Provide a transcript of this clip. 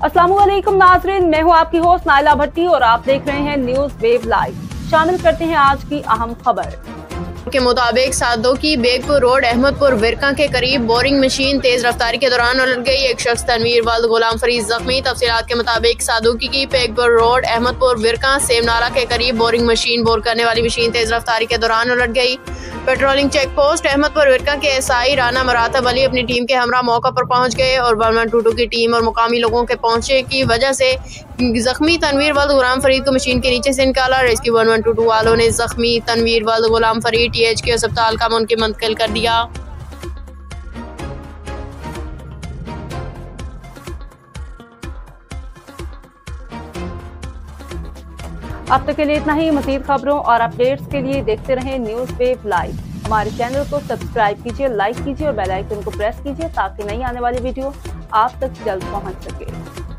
अस्सलाम वालेकुम नाज़रीन, मैं हूं आपकी होस्ट नाइला भट्टी और आप देख रहे हैं न्यूज वेव लाइव। शामिल करते हैं आज की अहम खबर के मुताबिक सादोकी बेगपुर रोड अहमदपुर विरका के करीब बोरिंग मशीन तेज रफ्तारी के दौरान उलट गई। एक शख्स तनवीर वल्द गुलाम फरीद जख्मी। तफसीलात के मुताबिक सादोकी की बेगपुर रोड अहमदपुर विरका सेमनाला के करीब बोरिंग मशीन बोर करने वाली मशीन तेज रफ्तारी के दौरान उलट गई। पेट्रोलिंग चेक पोस्ट अहमदपुर विरका के एसआई राना मरातब अली अपनी टीम के हमरा मौका पर पहुंच गए और 1122 की टीम और मुकामी लोगों के पहुंचे की वजह से जख्मी तनवीर वल्द गुलाम फरीद को मशीन के नीचे से निकाला। रेस्क्यू 1122 वालों ने जख्मी तनवीर वल्द गुलाम फरीद THQ अस्पताल का मुंतकिल कर दिया। अब तक के लिए इतना ही। मज़ीद खबरों और अपडेट्स के लिए देखते रहें न्यूज वेव लाइव। हमारे चैनल को सब्सक्राइब कीजिए, लाइक कीजिए और बेल आइकन को प्रेस कीजिए ताकि नई आने वाली वीडियो आप तक जल्द पहुंच सके।